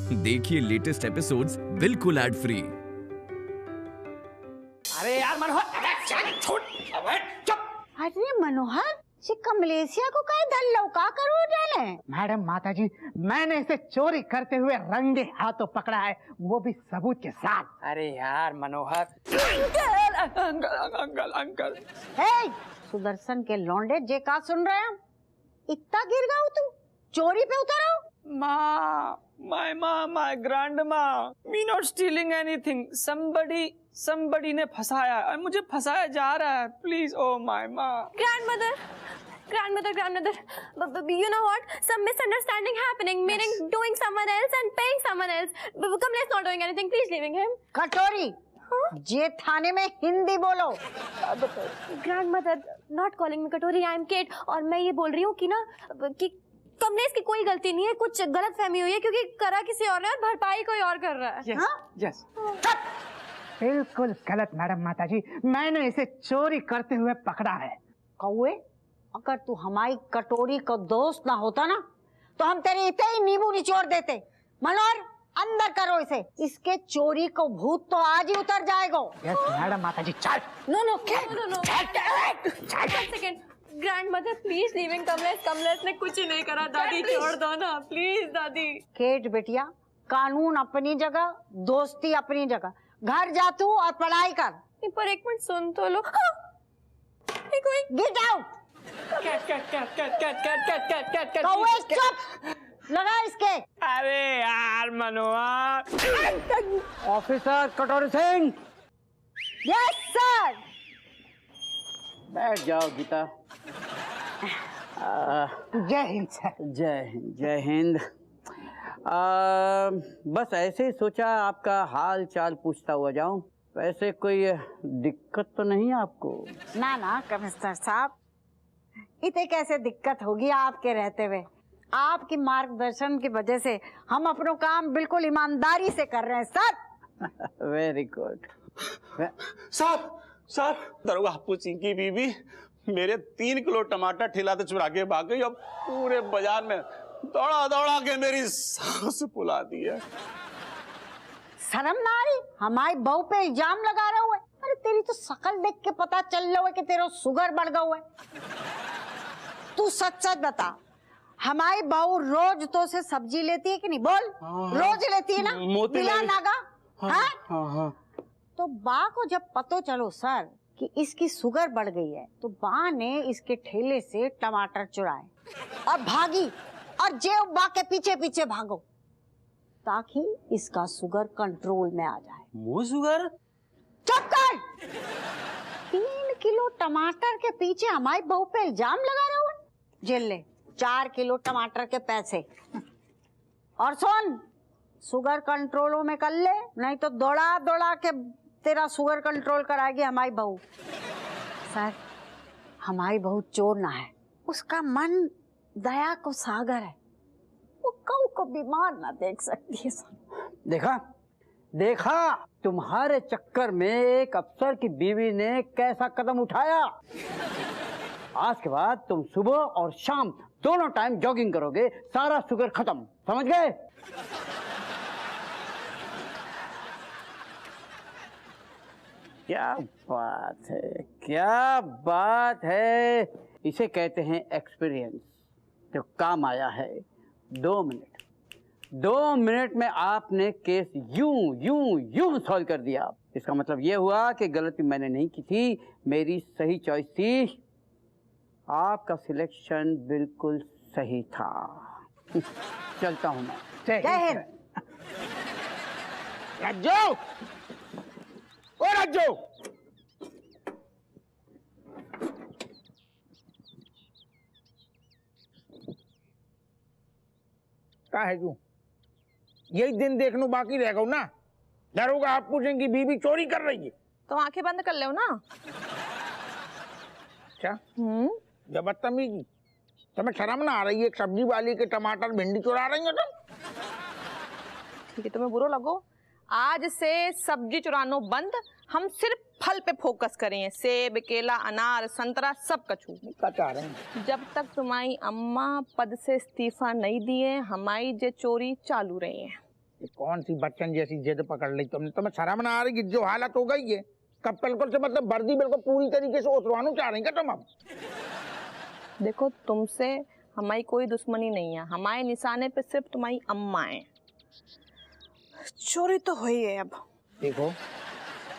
देखिए latest episodes बिल्कुल ad free. अरे यार मनोहर, छोड़, चुप। अरे मनोहर, कमलेशिया को कहे धल्लो का करो जाने। मैडम माताजी, मैंने इसे चोरी करते हुए रंगे हाथों पकड़ा है, वो भी सबूत के साथ। अरे यार मनोहर, अंकल अंकल अंकल अंकल। हे सुदर्शन के लौंडे, जे का सुन रहे हैं? इतना गिर गया तू, चोरी पे उतर आओ। my grandma, me not stealing anything. Somebody ने फंसाया और मुझे फंसाया जा रहा है। Please, oh my ma. Grandmother. You know what? Some misunderstanding happening, meaning doing someone else and paying someone else. Kamlesh not doing anything. Please leaving him. कटोरी, जे थाने में हिंदी बोलो। Grandmother, not calling me कटोरी. I am Kate. और मैं ये बोल रही हूँ कि ना कि कमलेश की कोई गलती नहीं है, कुछ गलत फहमी हुई है क्योंकि करा किसी और ने और भरपाई कोई और कर रहा है। Yes. बिल्कुल गलत मैडम माताजी, मैंने इसे चोरी करते हुए पकड़ा है। कौए, अगर तू हमारी कटोरी का दोस्त ना होता ना तो हम तेरे इतने ही नींबू निचोड़ देते। मनोहर, अंदर करो इसे, इसके चोरी को भूत तो आज ही उतर जाएगा। यस मैडम माताजी, चल। No. One second. Grandmother, please leaving Kamlesh. Kamlesh ने कुछ ही नहीं करा दादी, छोड़ दो ना प्लीज दादी। केट बेटिया, कानून अपनी जगह, दोस्ती अपनी जगह। घर जा तू और पढ़ाई कर। पर एक मिनट सुन तो लो। Get out. कौए चुप, लगा इसके। अरे यार मनोहर। ऑफिसर कटोरी सिंह। Yes sir. बैठ जाओ गीता। जय हिंद सर। जय हिंद। बस ऐसे ही सोचा आपका हाल चाल पूछता हुआ जाऊं। वैसे कोई दिक्कत तो नहीं आपको? ना कमिश्नर साहब, इतने कैसे दिक्कत होगी आपके रहते हुए। आपकी मार्गदर्शन की वजह से हम अपना काम बिल्कुल ईमानदारी से कर रहे हैं सर। Very good. साहब, दरोगा हप्पू सिंह की बीवी मेरे 3 किलो टमाटर ठेला से चुरा के भाग गई। अब पूरे बाजार में दौड़ा के मेरी सांस फुला दी है। शर्म ना आई? हमारी बहू पे इल्जाम लगा रहे हुए। अरे तेरी तो शकल देख के पता चल रहा है कि तेरा शुगर बढ़ गया हुआ है। तू सच बता, हमारी बहू रोज तो से सब्जी लेती है कि नहीं? बोल। रोज लेती है ना? बिना नागा। हाँ। तो बा को जब पता चलो सर कि इसकी शुगर बढ़ गई है तो बा ने इसके ठेले से टमाटर चुराए और भागी, और जेब बा के पीछे भागो ताकि इसका शुगर कंट्रोल में आ जाए। वो शुगर? चुप कर। 3 किलो टमाटर के पीछे हमारी बहू पे इल्जाम लगा रहे हो। जेल ले 4 किलो टमाटर के पैसे। और सुन, शुगर कंट्रोल में कर ले, नहीं तो दौड़ा के तेरा शुगर कंट्रोल कराएगी हमारी बहू। सर, हमारी बहू चोर ना है, उसका मन दया को सागर है, वो कऊ को बीमार ना देख सकती है सर। देखा तुम्हारे चक्कर में एक अफसर की बीवी ने कैसा कदम उठाया। आज के बाद तुम सुबह और शाम दोनों टाइम जॉगिंग करोगे, सारा शुगर खत्म। समझ गए? क्या बात है। इसे कहते हैं एक्सपीरियंस, जो काम आया है। 2 मिनट में आपने केस यूं सॉल्व कर दिया। इसका मतलब ये हुआ कि गलती मैंने नहीं की थी, मेरी सही चॉइस थी। आपका सिलेक्शन बिल्कुल सही था। चलता हूं मैं। जय हिंद। राजू, का है तू? यही दिन देखने बाकी रह गो ना। दरोगा हप्पू सिंह की बीवी चोरी कर रही है तो आंखें बंद कर लो ना। अच्छा, जब बदतमीजी, तुम्हें शर्म ना आ रही है? एक सब्जी वाली के टमाटर भिंडी चुरा रही हो तुम। ठीक है, तुम्हें बुरा लगो, आज से सब्जी चुरानो बंद। हम सिर्फ फल पे फोकस करें, सेब, केला, अनार, संतरा, सब कछू। जब तक तुम्हारी अम्मा पद से इस्तीफा नहीं दिए, हमारी जे चोरी चालू रही है। ये कौन सी बच्चन जैसी जिद पकड़ ली तुमने? तुम्हें शर्म ना आ रही? जो हालत हो गई है कब बिल्कुल से मतलब वर्दी बिल्कुल पूरी तरीके से उतरवाना चाह रही क्या तुम अब? देखो तुमसे हमारी कोई दुश्मनी नहीं है, हमारे निशाने पे सिर्फ तुम्हारी अम्मा है। चोरी तो हुई है। अब देखो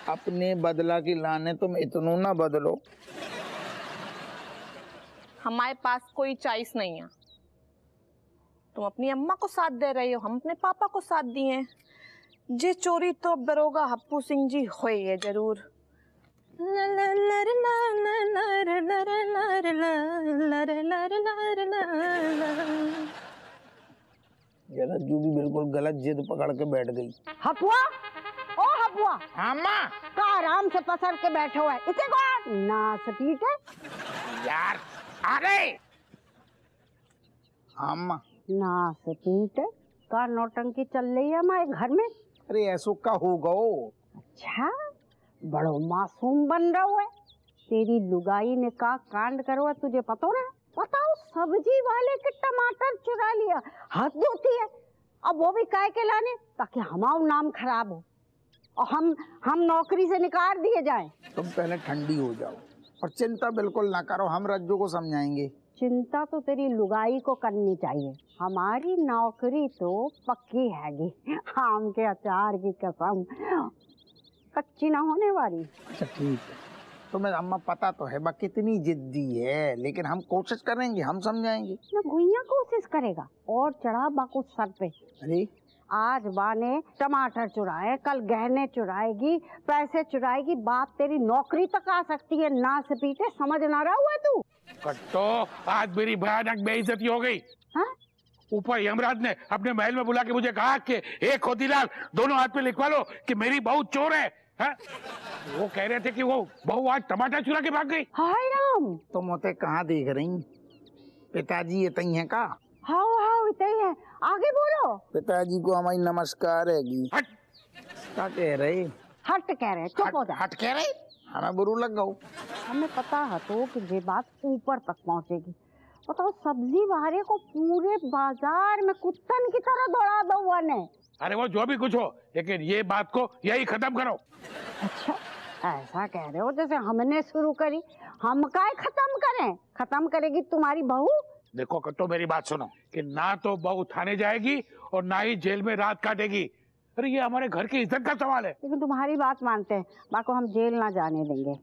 अपने बदला की लाने तुम इतनों ना बदलो। हमारे पास कोई चॉइस नहीं है। तुम अपनी अम्मा को साथ दे रही हो, हम अपने पापा को साथ दिए हैं। ये चोरी तो अब दरोगा हप्पू सिंह जी हुई है जरूर। जरा जो भी बिल्कुल गलत जिद पकड़ के बैठ गई। हपुआ, ओ हपुआ, अम्मा का आराम से पसर के बैठे हुए इसे कौन नास पीटे? यार आ गए। अम्मा नास पीटे का नौटंकी चल रही है हमारे घर में। अरे ऐसो का होगा? अच्छा बड़ो मासूम बन रहा है। तेरी लुगाई ने का कांड करो है तुझे पता ना? बताओ सब्जी वाले के टमाटर चुरा लिया, हद होती है। अब वो भी काय के लाने ताकि हमारा नाम खराब हो और हम नौकरी से निकाल दिए जाएं। तुम पहले ठंडी हो जाओ और चिंता बिल्कुल ना करो, हम रज्जू को समझाएंगे। चिंता तो तेरी लुगाई को करनी चाहिए, हमारी नौकरी तो पक्की हैगी। आम के अचार की कसम कच्ची ना होने वाली। अच्छा ठीक है, तुम्हें अम्मा पता तो है बा कितनी जिद्दी है, लेकिन हम कोशिश करेंगे, हम समझाएंगे। ना गुइया कोशिश करेगा और चढ़ा बाको सर पे। अरे आज बा ने टमाटर चुराए, कल गहने चुराएगी, पैसे चुराएगी, बाप तेरी नौकरी तक आ सकती है। ना से पीटे समझ ना रहा हुआ तू? कट्टो आज मेरी भयानक बेइज्जती हो गई। ऊपर यमराज ने अपने महल में बुला के मुझे कहा कि एक खोतीलाल दोनों हाथ पे लिखवा लो कि मेरी बहू चोर है। वो कह रहे थे कि वो बहू आज टमाटर चुरा के भाग गई। हाय राम, तुम होते कहाँ देख रही? पिताजी ये तई है का? हाउ हाउ इतई है, आगे बोलो। पिताजी को हमारी नमस्कार है। क्या कह रहे? हट कह रहे, चुप हो जा। हट कह रहे? हमें बुरू लग गो। हमें पता है तो कि ये बात ऊपर तक पहुंचेगी। बताओ सब्जी वाले को पूरे बाजार में कुत्तन की तरह दौड़ा दो हुआ ने। अरे वो जो भी कुछ हो, लेकिन ये बात को यही खत्म करो। अच्छा ऐसा कह रहे हो जैसे हमने शुरू करी? हम काय खत्म करें? खत्म करेगी तुम्हारी बहू। देखो कट्टो मेरी बात सुनो कि ना तो बहू थाने जाएगी और ना ही जेल में रात काटेगी। अरे ये हमारे घर की इज्जत का सवाल है। लेकिन तुम्हारी बात मानते हैं, बाको हम जेल ना जाने देंगे।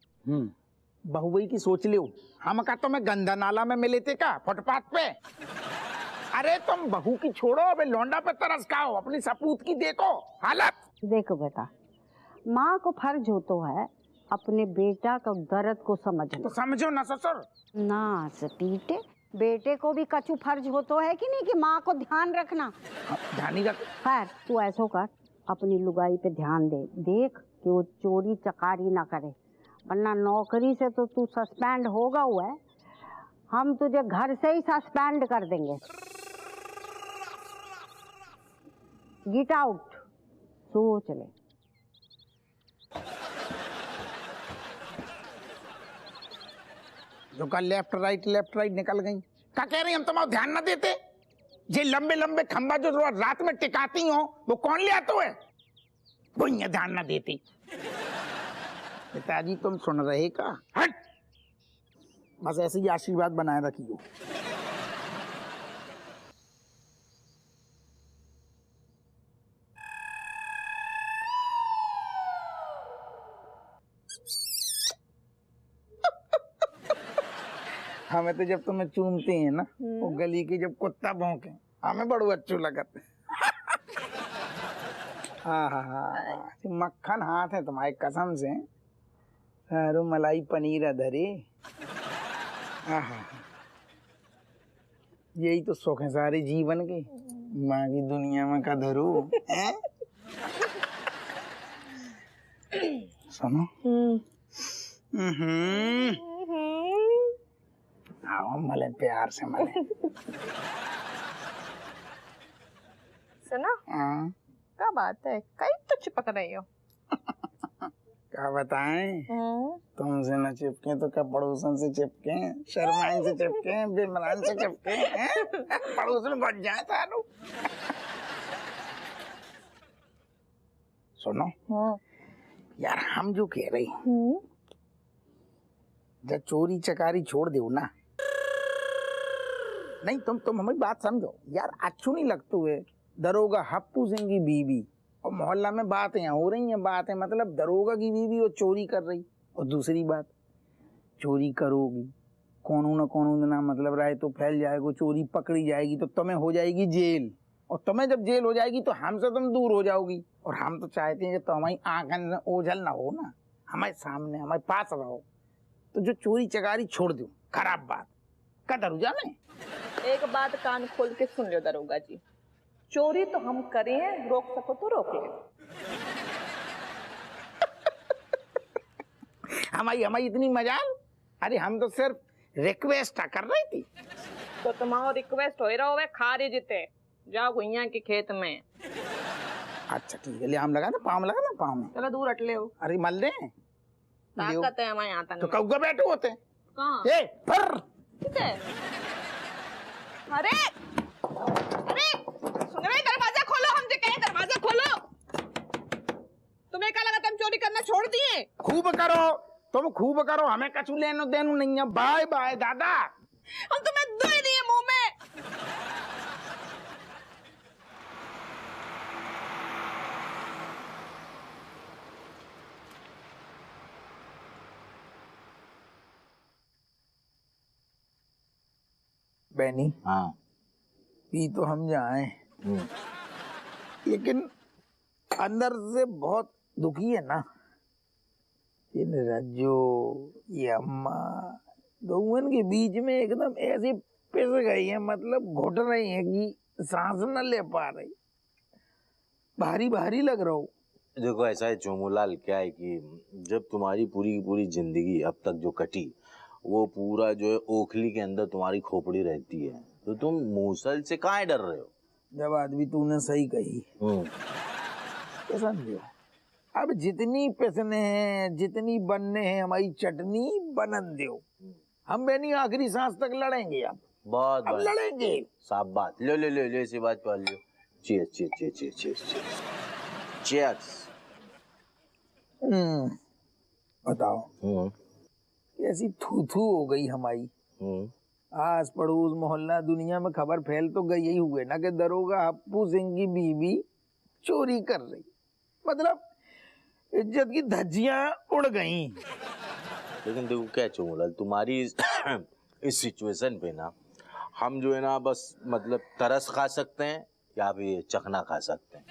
बहू वही की सोच लियो। हम का तो मैं गंदा नाला में मिले थे का फुटपाथ पे? अरे तुम बहू की छोड़ो, अबे लौंडा पे तरस खाओ, अपनी सपूत की देखो हालत। देखो बेटा, माँ को फर्ज होता है अपने बेटा का दर्द को समझना। तो समझो ना ससुर। ना पीटे, बेटे को भी कछु फर्ज होता है कि नहीं कि माँ को ध्यान रखना। ध्यान ही रख। खैर तू ऐसो कर, अपनी लुगाई पे ध्यान दे, देख कि वो चोरी चकारी ना करे, वरना नौकरी से तो तू सस्पेंड होगा हुआ है। हम तुझे घर से ही सस्पेंड कर देंगे। गेट आउट, सोच ले। जो का लेफ्ट राइट निकल गई। क्या कह रही? हम तुम्हारा ध्यान ना देते? ये लंबे लंबे खंबा जो रात में टिकाती हो वो कौन ले आता है? वो ध्यान ना देती। पिताजी तुम सुन रहे का? हट! बस ऐसे ही आशीर्वाद बनाए रखियो। हमें तो जब तुम्हें चूमते हैं ना, वो गली की जब कुत्ता भौंके हमें बड़ो अच्छू लगत। मक्खन हाथ है तुम्हारे कसम से। सारू मलाई पनीर अधरे। यही तो सुख है सारे जीवन के। माँ की दुनिया में का धरू है। सुनो, आओ मले प्यार से मले। सुना? क्या बात है, कहीं तो चिपक रही हो। क्या बताएं? तुमसे न चिपके तो क्या पड़ोसन से चिपके, शर्माइन से चिपके, बिमरान से चिपके, पड़ोसन बढ़ जाए तारू। सुनो यार, हम जो कह रहे जब चोरी चकारी छोड़ दो ना, नहीं तुम हमारी बात समझो यार, अच्छू नहीं लगते हुए दरोगा हप्पू सिंह की बीवी और मोहल्ला में बातें हो रही हैं, बातें मतलब दरोगा की बीवी और चोरी कर रही, और दूसरी बात चोरी करोगी कौन ना मतलब राय तो फैल जाएगा, चोरी पकड़ी जाएगी तो तुम्हें हो जाएगी जेल, और तुम्हें जब जेल हो जाएगी तो हमसे तुम दूर हो जाओगी, और हम तो चाहते हैं कि तुम्हारी आंखन में ओझल ना हो ना, हमारे सामने हमारे पास रहो, तो जो चोरी चकारी छोड़ दो, खराब बात का दरुजा में। एक बात कान खोल के सुन लो दरोगा जी, चोरी तो हम करें, रोक सको तो रोक ले। हमारी इतनी मजाल, अरे हम तो सिर्फ रिक्वेस्ट कर रही थी। तो तुम्हारा रिक्वेस्ट हो रहा होवे, खारी जीते जाओ गुइया के खेत में। अच्छा ठीक है, ले आम लगा ना, पाम लगा ना, पाम में चलो दूर हटले हो, अरे मल दे, ताकत है हमारे यहाँ तो कौवा बैठे होते हैं कहाँ? किसे? अरे अरे सुन रहे, दरवाजा खोलो, हम जो कहें दरवाजा खोलो। तुम्हें क्या लगा तुम चोरी करना छोड़ दिए? खूब करो, तुम खूब करो, हमें कछु लेनो देनो नहीं है। बाय बाय दादा, हम तुम्हें दो ही दिए मुंह में। बैनी हाँ पी तो हम जाए, लेकिन अंदर से बहुत दुखी है ना, ये रज्जो ये अम्मा दोनों के बीच में एकदम ऐसी पिस गई है, मतलब घुट रही है कि सांस न ले पा रही, भारी भारी लग रहा हो। देखो ऐसा है चोमूलाल, क्या है कि जब तुम्हारी पूरी की पूरी जिंदगी अब तक जो कटी, वो पूरा जो है ओखली के अंदर तुम्हारी खोपड़ी रहती है, तो तुम मूसल से काहे डर रहे हो? जब आदमी तूने सही कही तो समझो, अब जितनी पिसने हैं जितनी बनने हैं, हमारी चटनी बनन दो, हम बेनी आखिरी सांस तक लड़ेंगे। बहुत अब लड़ेंगे, साफ बात। लो लो लो लो, इसी बात पर लो। Cheers cheers cheers cheers cheers. बताओ कैसी थू हो गई हमारी, आस पड़ोस मोहल्ला दुनिया में खबर फैल तो गई ही हुए ना कि दरोगा हप्पू सिंह की बीवी चोरी कर रही, मतलब इज्जत की धज्जियां उड़ गईं। लेकिन देखो क्या चोमूलाल, तुम्हारी इस सिचुएशन पे ना हम जो है ना बस मतलब तरस खा सकते हैं या फिर चखना खा सकते हैं,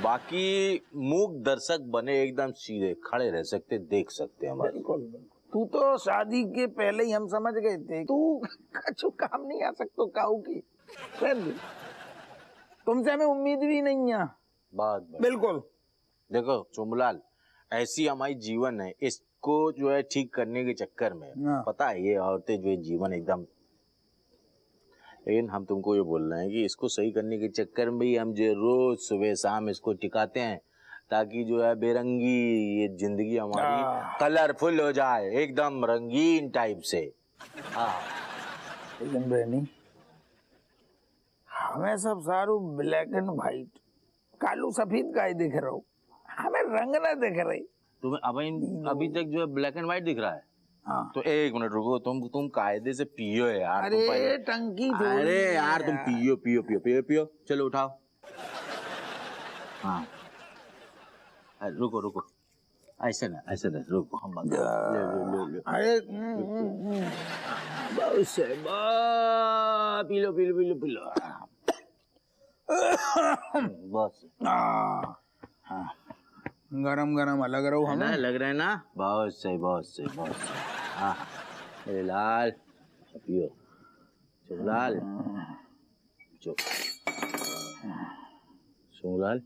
बाकी मूक दर्शक बने एकदम सीधे खड़े रह सकते, देख सकते हैं हमारे। तू तो शादी के पहले ही हम समझ गए थे तू कछु काम नहीं आ सकता काऊ की, तुमसे हमें उम्मीद भी नहीं है। बात बिल्कुल। देखो चोमूलाल, ऐसी हमारी जीवन है, इसको जो है ठीक करने के चक्कर में पता है ये औरतें जो है जीवन एकदम, लेकिन हम तुमको ये बोल रहे हैं कि इसको सही करने के चक्कर में ही हम जो रोज सुबह शाम इसको टिकाते हैं, ताकि जो है बेरंगी ये जिंदगी हमारी कलरफुल हो जाए, एकदम रंगीन टाइप से। हाँ लेकिन बहनी हमें सब सारू ब्लैक एंड व्हाइट, कालू सफेद गाय दिख रहा हो, हमें रंग ना दिख रही। तुम्हें अभी तक जो है ब्लैक एंड व्हाइट दिख रहा है? हाँ। तो एक मिनट रुको, तुम कायदे से पियो यार। अरे टंकी थोड़ी, अरे यार तुम पियो पियो पियो पियो पियो, चलो उठाओ। हाँ रुको रुको, ऐसे ना रुको, हम ले लो लो। अरे बहुत से P low P low P low P low, बस। हाँ गरम गरम अलग रहो, हमें लग रहा है ना, बहुत सही बहुत सही बहुत सही। हाँ अरे लाल पियो, चुगलाल चुगलाल।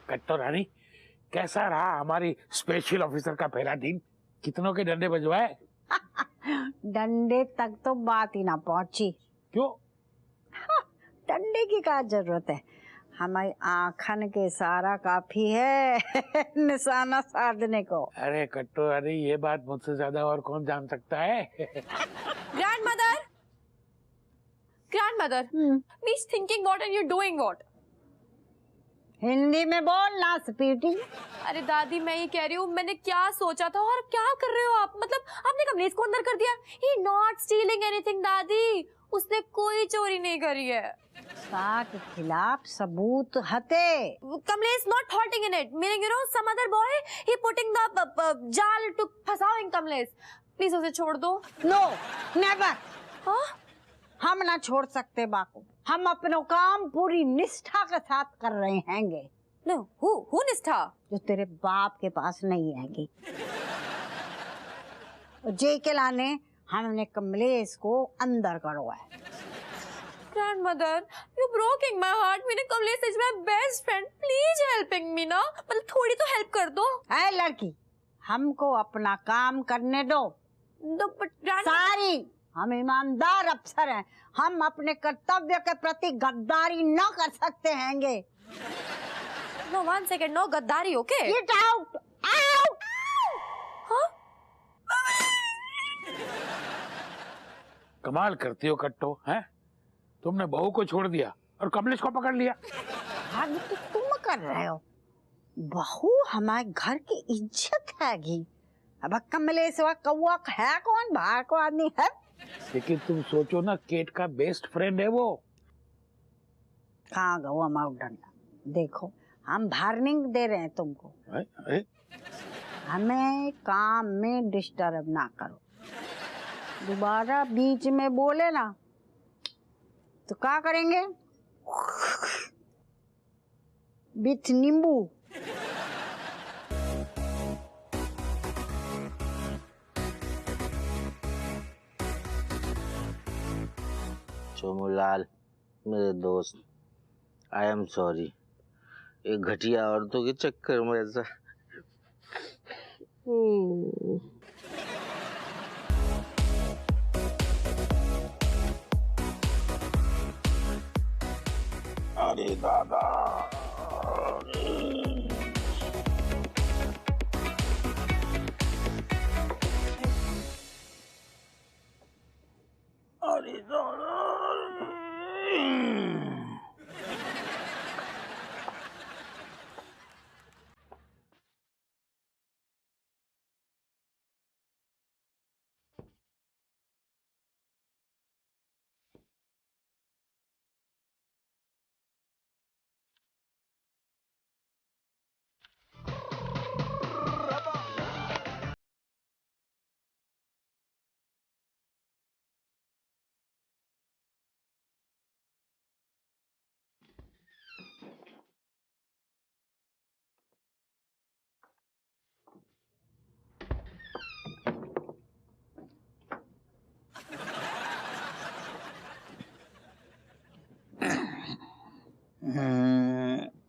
कट्टो रानी कैसा रहा हमारी स्पेशल ऑफिसर का पहला दिन? कितनों के डंडे बजवाए? डंडे तक तो बात ही ना पहुंची। क्यों? डंडे की क्या जरूरत है, हमारी आंखन के इशारा काफी है निशाना साधने को। अरे कट्टो, अरे ये बात मुझसे ज्यादा और कौन जान सकता है? Grandmother, please thinking what and you doing what? Hindi में बोल ना स्पीटी। अरे दादी, मैं ये कह रही हूँ, मैंने क्या सोचा था और क्या कर रहे हो आप? मतलब आपने कमलेश को अंदर कर दिया। ही नॉट स्टीलिंग एनीथिंग दादी, उसने कोई चोरी नहीं करी है। के खिलाफ सबूत हते। Kamlesh not hotting in it, meaning you know some other boy he putting the जाल टू फसाओइंग कमलेश। प्लीज उसे छोड़ दो। No never. हम ना छोड़ सकते बाको, हम अपना काम पूरी निष्ठा के साथ कर रहे हैंगे। नो, हु निष्ठा? जो तेरे बाप के पास नहीं हैगी। जे के लाने हमने कमलेश को अंदर करवाया। Grandmother, you broking my heart. मैंने Kamlesh is my best friend, please helping me ना, मतलब थोड़ी तो हेल्प कर दो। ऐ लड़की, हमको अपना काम करने दो। सारी हम ईमानदार अफसर हैं, हम अपने कर्तव्य के प्रति गद्दारी न कर सकते हैंगे। नो, 1 सेकंड, नो गद्दारी, ओके? Get out, out. हाँ? कमाल करती हो कट्टो, हैं? तुमने बहू को छोड़ दिया और कमलेश को पकड़ लिया। हाँ, तो तुम कर रहे हो। बहू हमारे घर की इज्जत हैगी। अब कमलेश व कौआ है कौन, बाहर को आदमी है। लेकिन तुम सोचो ना, केट का बेस्ट फ्रेंड है वो। कहाँ गो हमारा डंडा? देखो, हम वार्निंग दे रहे हैं तुमको। हमें काम में डिस्टर्ब ना करो। दोबारा बीच में बोले ना तो क्या करेंगे? विथ नींबू। चोमूलाल मेरे दोस्त, आई एम सॉरी, एक घटिया औरतों के चक्कर में ऐसा। अरे दादा, अरे दादा,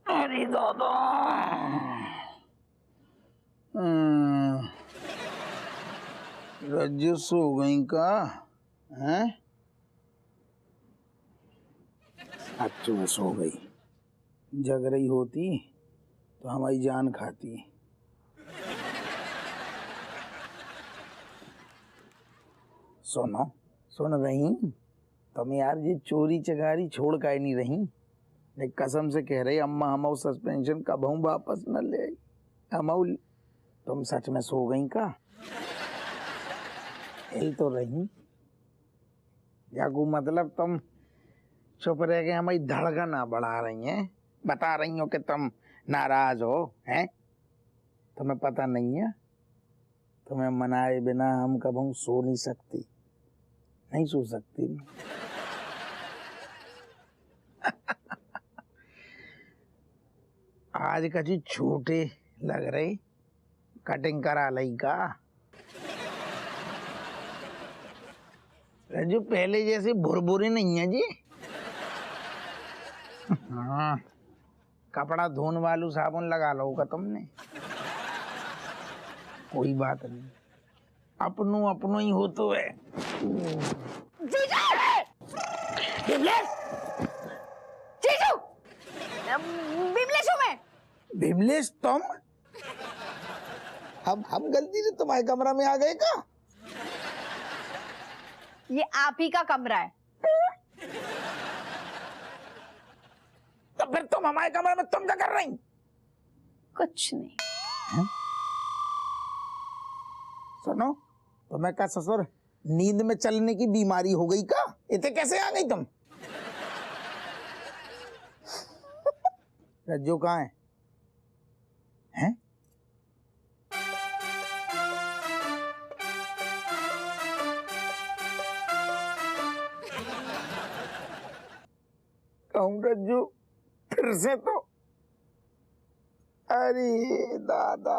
अरे दादा, रज्जू सो गई का हैं? अच्छू में सो गई। जग रही होती तो हमारी जान खाती। सुनो, सुन रही तुम यार, ये चोरी चकारी छोड़ का ही नहीं रही। एक कसम से कह रही अम्मा, हम सस्पेंशन कब हूँ वापस न ले आई। हम तुम सच में सो गई का? यही तो रही या को मतलब तुम चुप रह के हमारी धड़कन बढ़ा रही हैं, बता रही हो कि तुम नाराज हो हैं। तुम्हें पता नहीं है, तुम्हें मनाए बिना हम कब सो नहीं सकती, नहीं सो सकती। आज का जी छोटे लग रही, कटिंग करा लई का। जो पहले जैसे भुरभुरी नहीं है जी। हाँ, कपड़ा धोने वालू साबुन लगा लो का तुमने। कोई बात नहीं, अपनों अपनों ही हो तो है। बिमलेश हूँ मैं। बिमलेश तुम? हम गलती से तुम्हारे कमरा में आ गए का? ये आप ही का कमरा है। तो फिर तुम हमारे कमरे में तुम क्या कर रही? कुछ नहीं। है? सुनो, तुम्हें क्या ससुर नींद में चलने की बीमारी हो गई का? इतने कैसे आ गई तुम? रज्जू कहाँ है? हैं? कहूँ रज्जू फिर से तो, अरे दादा।